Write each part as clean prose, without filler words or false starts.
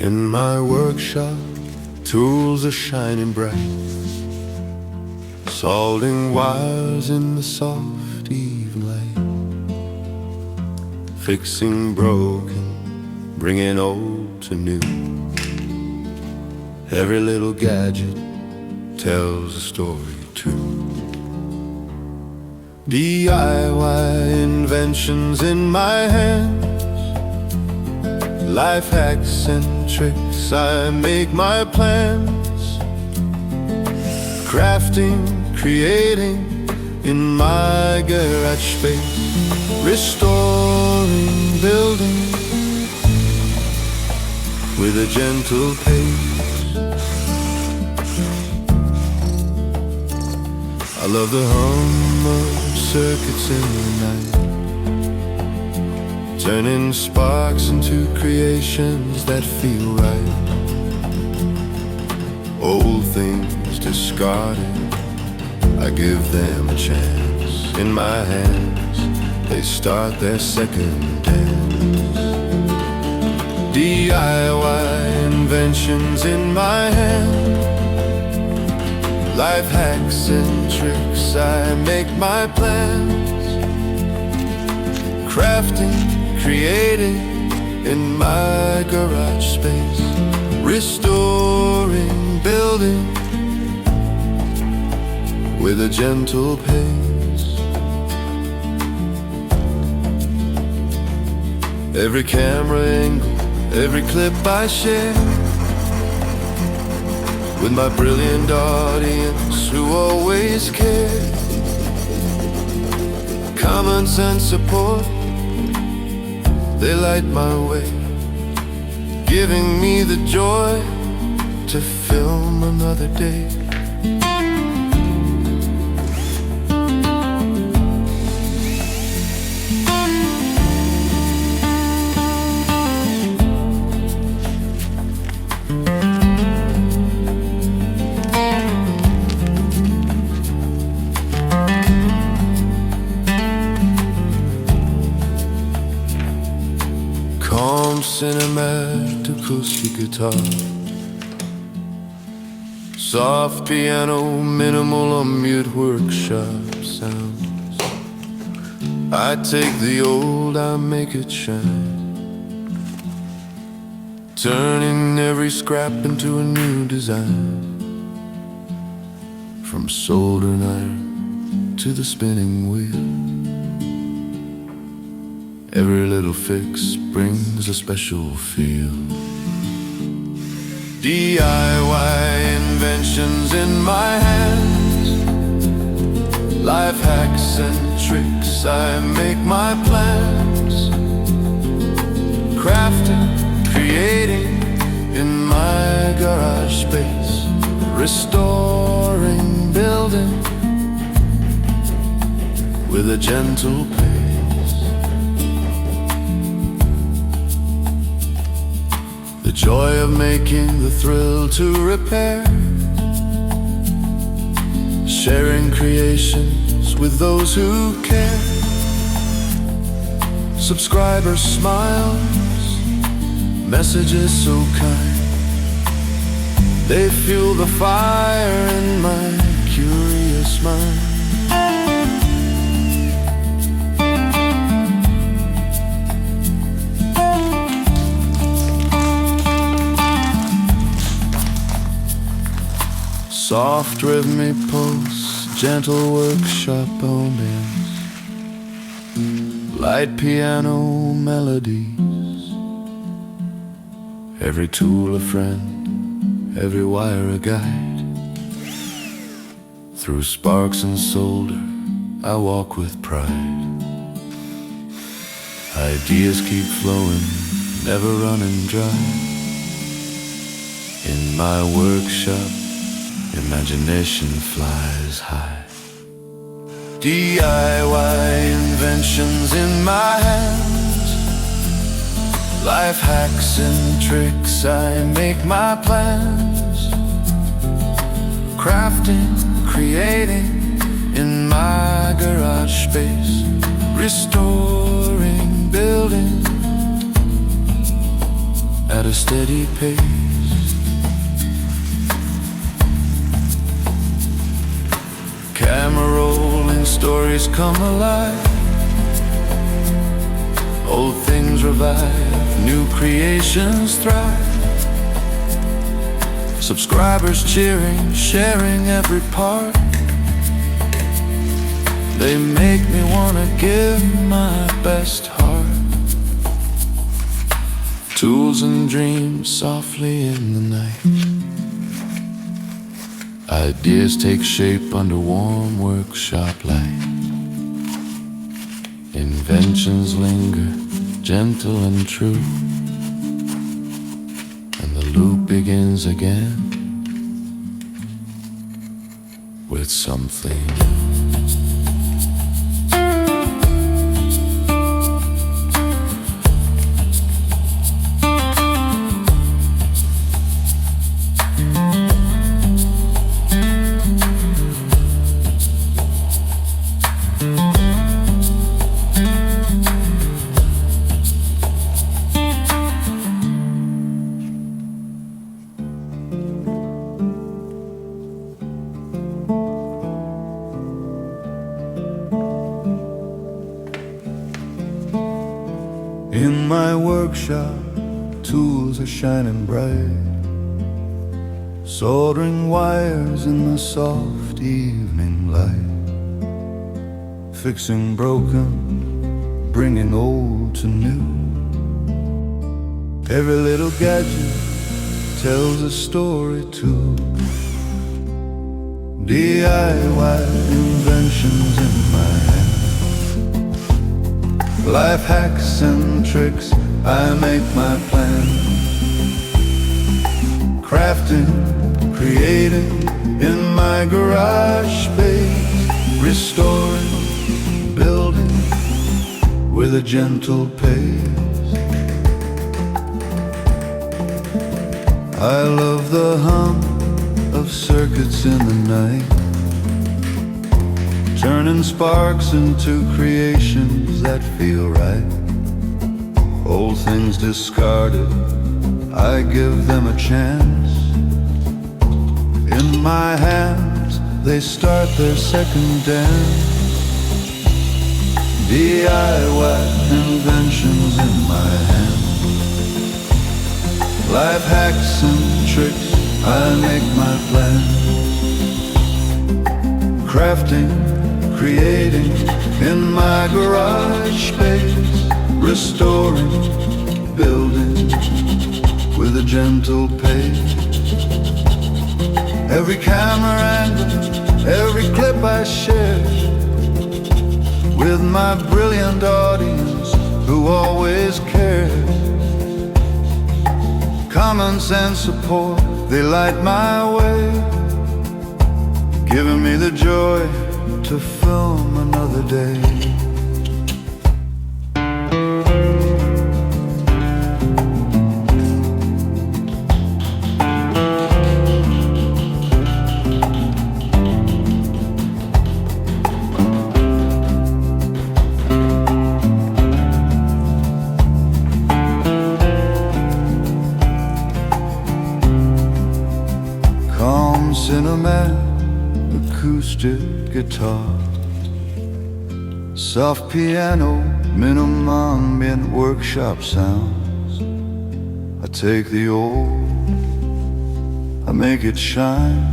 In my workshop, tools are shining bright, soldering wires in the soft evening light, fixing broken, bringing old to new. Every little gadget tells a story too. DIY inventions in my hands, life hacks and tricks, I make my plans. Crafting, creating in my garage space, restoring, building with a gentle pace. I love the hum of circuits in the night, turning sparks into creations that feel right. Old things discarded, I give them a chance. In my hands, they start their second dance. DIY inventions in my hand, life hacks and tricks, I make my plans. Crafting, creating in my garage space, restoring, building with a gentle pace. Every camera angle, every clip I share with my brilliant audience who always care. Common sense support, they light my way, giving me the joy to film another day. Cinematic acoustic guitar, soft piano, minimal or mute workshop sounds. I take the old, I make it shine, turning every scrap into a new design. From soldering iron to the spinning wheel, every little fix brings a special feel. DIY inventions in my hands, life hacks and tricks, I make my plans. Crafting, creating in my garage space, restoring, building with a gentle pace. The joy of making, the thrill to repair, sharing creations with those who care. Subscriber smiles, messages so kind, they fuel the fire in my curious mind. Soft rhythmic pulse, gentle workshop ambience, light piano melodies, every tool a friend, every wire a guide. Through sparks and solder, I walk with pride. Ideas keep flowing, never running dry. In my workshop, imagination flies high. DIY inventions in my hands, life hacks and tricks, I make my plans. Crafting, creating in my garage space, restoring, building at a steady pace. Camera rolling, stories come alive. Old things revive, new creations thrive. Subscribers cheering, sharing every part. They make me wanna give my best heart. Tools and dreams softly in the night. Ideas take shape under warm workshop light. Inventions linger, gentle and true, and the loop begins again with something new. In my workshop, tools are shining bright, soldering wires in the soft evening light, fixing broken, bringing old to new. Every little gadget tells a story too. DIY inventions in my hand, life hacks and tricks, I make my plan. Crafting, creating in my garage space, restoring, building with a gentle pace. I love the hum of circuits in the night, turning sparks into creations that feel right. Old things discarded, I give them a chance. In my hands, they start their second dance. DIY inventions in my hands, life hacks and tricks, I make my plan. Crafting, creating in my garage space, restoring, building with a gentle pace. Every camera angle, every clip I share with my brilliant audience who always cares. Common sense support, they light my way, giving me the joy to film another day. Calm cinematic acoustic guitar, soft piano, minimum ambient workshop sounds. I take the old, I make it shine,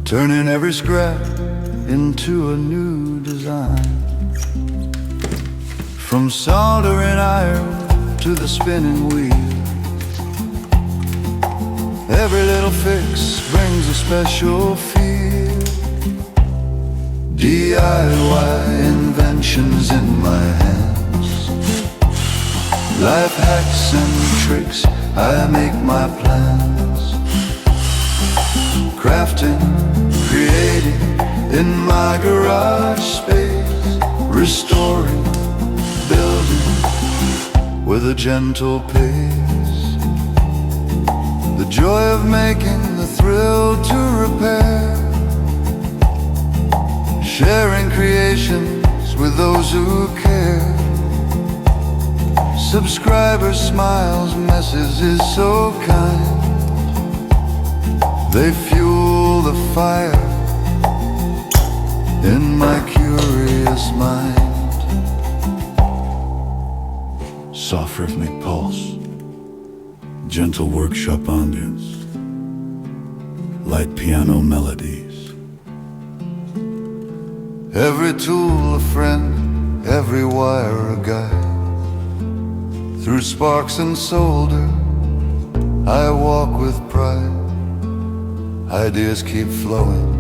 turning every scrap into a new design. From soldering iron to the spinning wheel, every little fix brings a special feel. DIY inventions in my hands, life hacks and tricks, I make my plans. Crafting, creating in my garage space, restoring, building with a gentle pace. The joy of making, the thrill to repair, sharing creations with those who care. Subscriber smiles, messages so kind. They fuel the fire in my curious mind. Soft rhythmic pulse, gentle workshop ambience, light piano melodies. Every tool a friend, every wire a guide. Through sparks and solder, I walk with pride. Ideas keep flowing,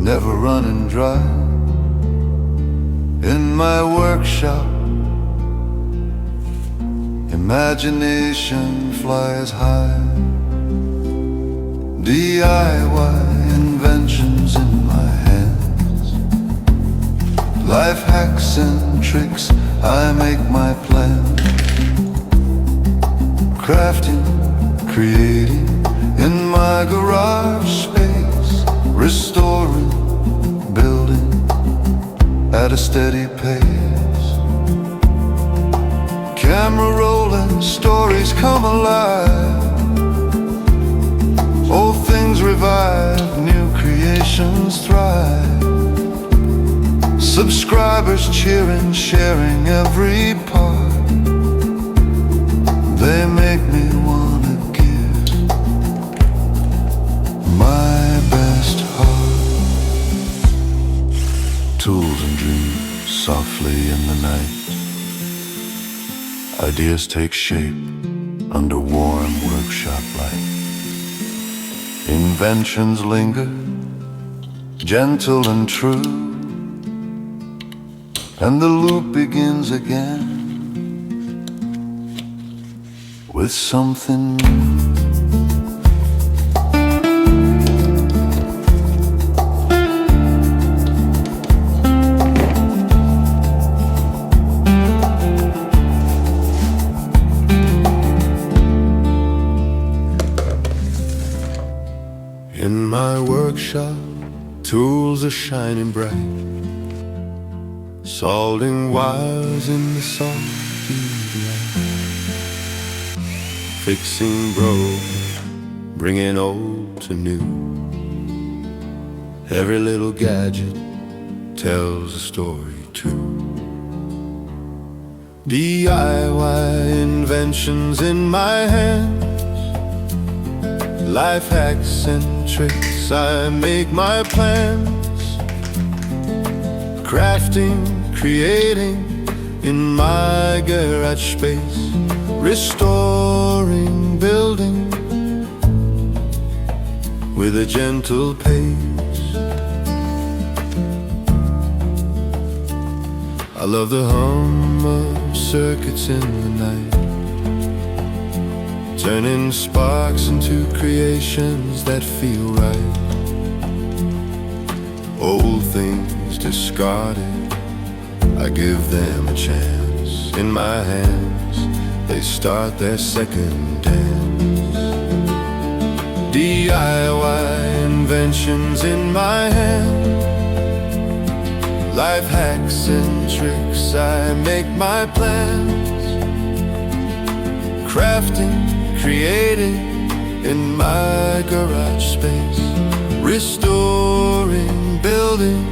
never running dry. In my workshop, imagination flies high. DIY inventions in my hands, life hacks and tricks, I make my plan. Crafting, creating in my garage space, restoring, building at a steady pace. Camera rolling, stories come alive. Old things revive, new creations thrive. Subscribers cheering, sharing every part. They make me wanna give my best heart. Tools and dreams softly in the night. Ideas take shape under warm workshop light. Inventions linger, gentle and true, and the loop begins again with something new. In my workshop, tools are shining bright, soldering wires in the soft light, fixing broken, bringing old to new. Every little gadget tells a story too. DIY inventions in my hands, life hacks and tricks, I make my plans. Crafting, creating in my garage space, restoring, building with a gentle pace. I love the hum of circuits in the night, turning sparks into creations that feel right. Old things discarded, I give them a chance. In my hands, they start their second dance. DIY inventions in my hand, life hacks and tricks, I make my plans. Crafting, creating in my garage space, restoring, building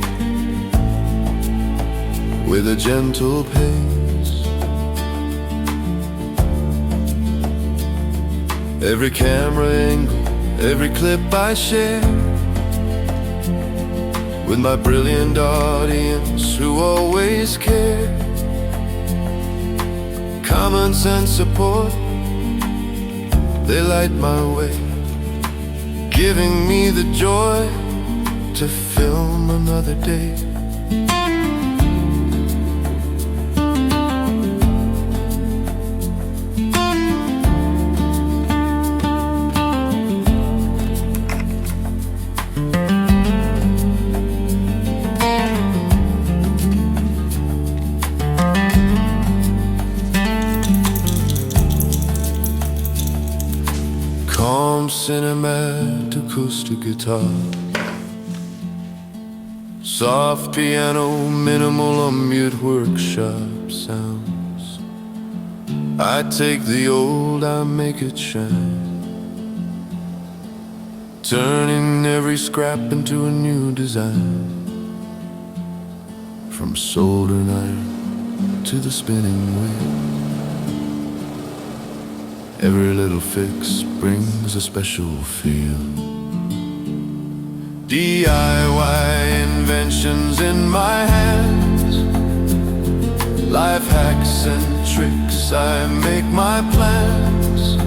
with a gentle pace. Every camera angle, every clip I share with my brilliant audience who always care. Common sense support, they light my way, giving me the joy to film another day. Cinemat acoustic guitar, soft piano, minimal or mute workshop sounds, I take the old, I make it shine, turning every scrap into a new design. From soldering iron to the spinning wheel, every little fix brings a special feel. DIY inventions in my hands, life hacks and tricks, I make my plans.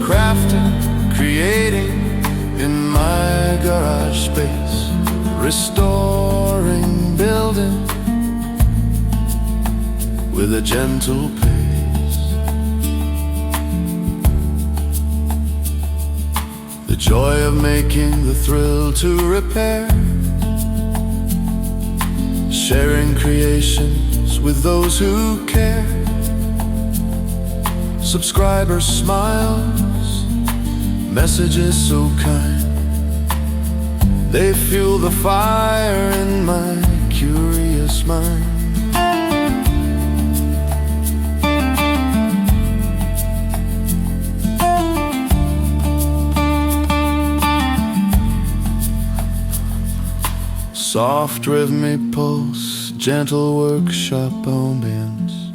Crafting, creating in my garage space, restoring, building with a gentle pace. The joy of making, the thrill to repair, sharing creations with those who care. Subscriber smiles, messages so kind, they fuel the fire in my curious mind. Soft rhythmic pulse, gentle workshop ambience,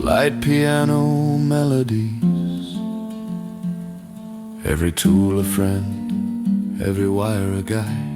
light piano melodies, every tool a friend, every wire a guide.